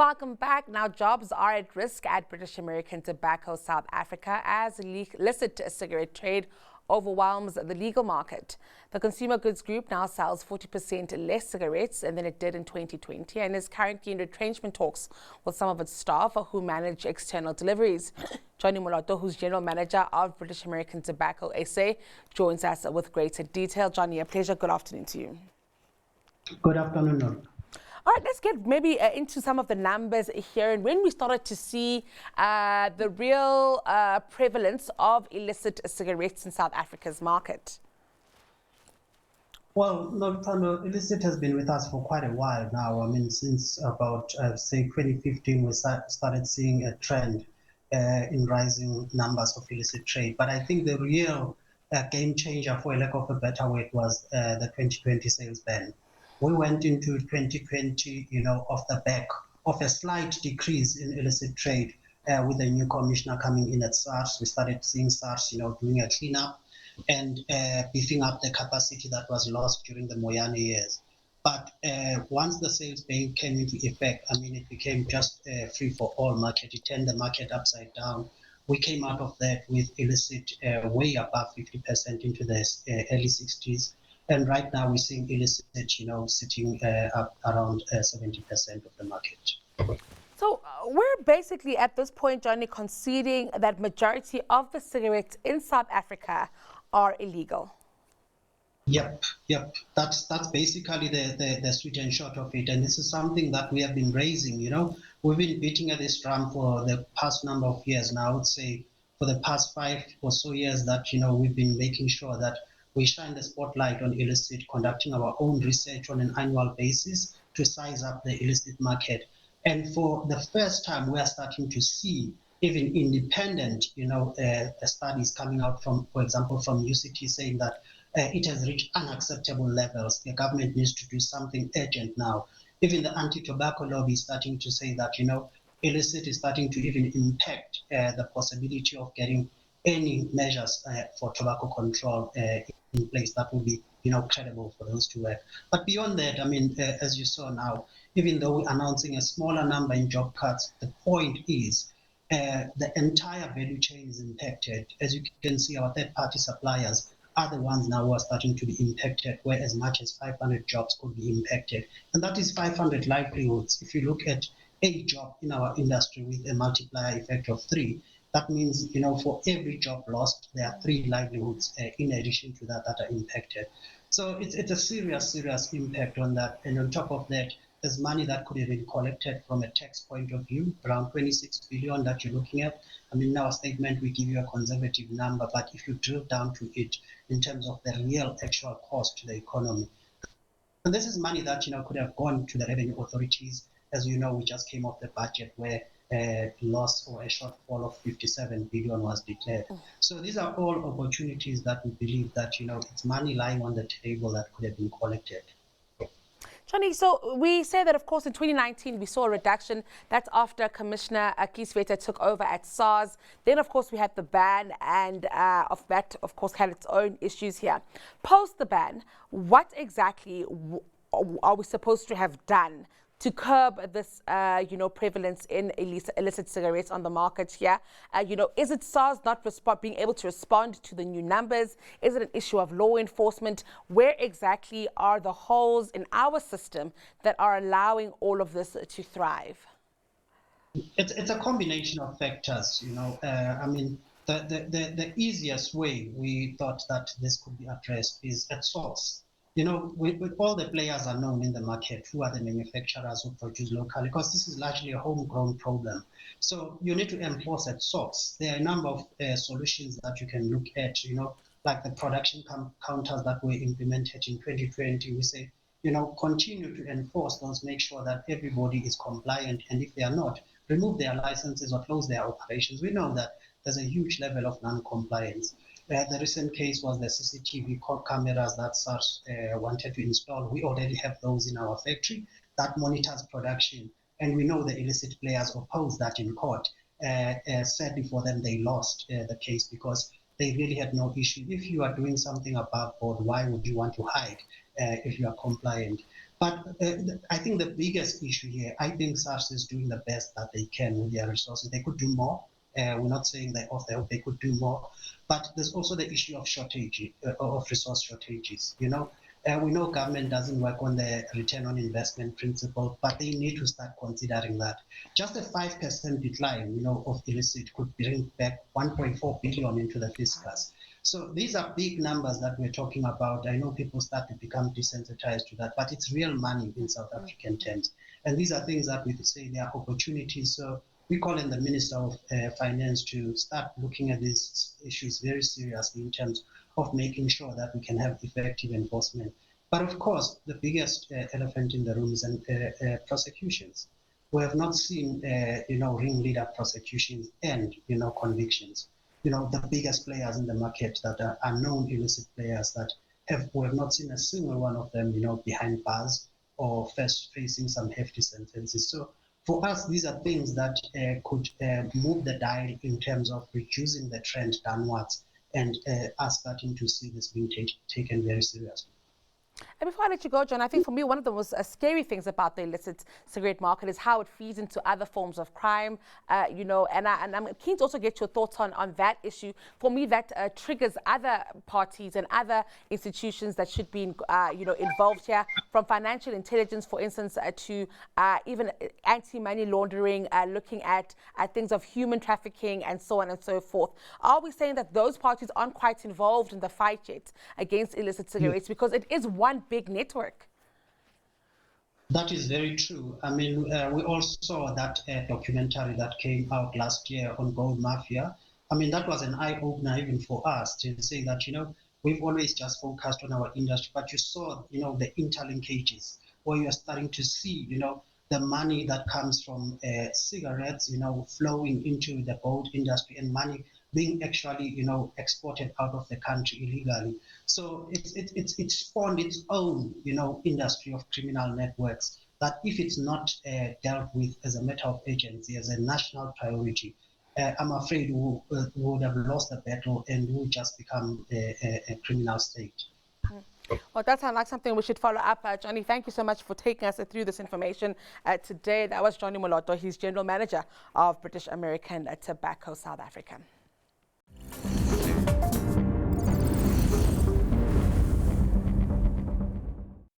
Welcome back. Now, jobs are at risk at British American Tobacco South Africa as illicit cigarette trade overwhelms the legal market. The consumer goods group now sells 40% less cigarettes than it did in 2020 and is currently in retrenchment talks with some of its staff who manage external deliveries. Johnny Moloto, who's general manager of British American Tobacco SA, joins us with greater detail. Johnny, a pleasure. Good afternoon to you. Good afternoon. All right, let's get maybe into some of the numbers here. And when we started to see the real prevalence of illicit cigarettes in South Africa's market? Well, Northano, illicit has been with us for quite a while now. I mean, since about, say, 2015, we started seeing a trend in rising numbers of illicit trade. But I think the real game changer, for a lack of a better word, was the 2020 sales ban. We went into 2020, off the back of a slight decrease in illicit trade with the new commissioner coming in at SARS. We started seeing SARS, doing a cleanup and beefing up the capacity that was lost during the Moyane years. But once the sales ban came into effect, I mean, it became just free for all market. It turned the market upside down. We came out of that with illicit way above 50% into the early 60s. And right now we're seeing illicit, sitting up around 70% of the market. So we're basically at this point, Johnny, conceding that majority of the cigarettes in South Africa are illegal. Yep. That's basically the sweet and short of it. And this is something that we have been raising, We've been beating at this drum for the past number of years now. I would say for the past 5 or so years that, we've been making sure that we shine the spotlight on illicit, conducting our own research on an annual basis to size up the illicit market. And for the first time, we are starting to see even independent, studies coming out from, for example, from UCT saying that it has reached unacceptable levels. The government needs to do something urgent now. Even the anti-tobacco lobby is starting to say that, illicit is starting to even impact the possibility of getting any measures for tobacco control in place that will be, credible for those to work. But beyond that, I mean, as you saw now, even though we're announcing a smaller number in job cuts, the point is the entire value chain is impacted. As you can see, our third-party suppliers are the ones now who are starting to be impacted, where as much as 500 jobs could be impacted. And that is 500 livelihoods. If you look at a job in our industry with a multiplier effect of 3, that means, for every job lost, there are 3 livelihoods in addition to that are impacted. So it's a serious impact on that. And on top of that, there's money that could have been collected from a tax point of view, around 26 billion that you're looking at. I mean, in our statement, we give you a conservative number, but if you drill down to it in terms of the real actual cost to the economy, and this is money that, could have gone to the revenue authorities. As you know, we just came off the budget where a loss or a shortfall of 57 billion was declared. So these are all opportunities that we believe that, it's money lying on the table that could have been collected. Johnny, so we say that, of course, in 2019, we saw a reduction. That's after Commissioner Kisveta took over at SARS. Then, of course, we had the ban, and that, of course, had its own issues here. Post the ban, what exactly are we supposed to have done to curb this, prevalence in illicit cigarettes on the market here? Is it SARS not being able to respond to the new numbers? Is it an issue of law enforcement? Where exactly are the holes in our system that are allowing all of this to thrive? It's a combination of factors, I mean, the easiest way we thought that this could be addressed is at source. With all the players are known in the market, who are the manufacturers who produce locally, because this is largely a homegrown problem. So you need to enforce at source. There are a number of solutions that you can look at, like the production counters that were implemented in 2020. We say, continue to enforce those, make sure that everybody is compliant. And if they are not, remove their licenses or close their operations. We know that there's a huge level of non-compliance. The recent case was the CCTV cameras that SARS wanted to install. We already have those in our factory that monitors production. And we know the illicit players opposed that in court. Sadly for them, they lost the case because they really had no issue. If you are doing something above board, why would you want to hide if you are compliant? But I think the biggest issue here, I think SARS is doing the best that they can with their resources. They could do more. We're not saying that they could do more, but there's also the issue of shortage, of resource shortages. We know government doesn't work on the return on investment principle, but they need to start considering that. Just a 5% decline, of illicit could bring back 1.4 billion into the fiscus. So these are big numbers that we're talking about. I know people start to become desensitized to that, but it's real money in South African terms. And these are things that we could say they are opportunities. So we call in the Minister of Finance to start looking at these issues very seriously in terms of making sure that we can have effective enforcement. But of course, the biggest elephant in the room is prosecutions. We have not seen, ringleader prosecutions and, convictions. The biggest players in the market that are known illicit players that we have not seen a single one of them, behind bars or first facing some hefty sentences. So for us, these are things that could move the dial in terms of reducing the trend downwards and us starting to see this being taken very seriously. And before I let you go, John, I think for me, one of the most scary things about the illicit cigarette market is how it feeds into other forms of crime, and I'm keen to also get your thoughts on that issue. For me, that triggers other parties and other institutions that should be, involved here, from financial intelligence, for instance, to even anti-money laundering, looking at things of human trafficking and so on and so forth. Are we saying that those parties aren't quite involved in the fight yet against illicit cigarettes? Because it is one big network. That is very true. I mean, we also saw that documentary that came out last year on gold mafia. I mean, that was an eye-opener even for us to say that, we've always just focused on our industry, but you saw, the interlinkages where you're starting to see, the money that comes from cigarettes, flowing into the gold industry and money being actually, exported out of the country illegally. So it's spawned its own, industry of criminal networks that if it's not dealt with as a matter of urgency, as a national priority, I'm afraid we would have lost the battle and we would just become a criminal state. Well, that sounds like something we should follow up. Johnny, thank you so much for taking us through this information today. That was Johnny Moloto. He's General Manager of British American Tobacco South Africa.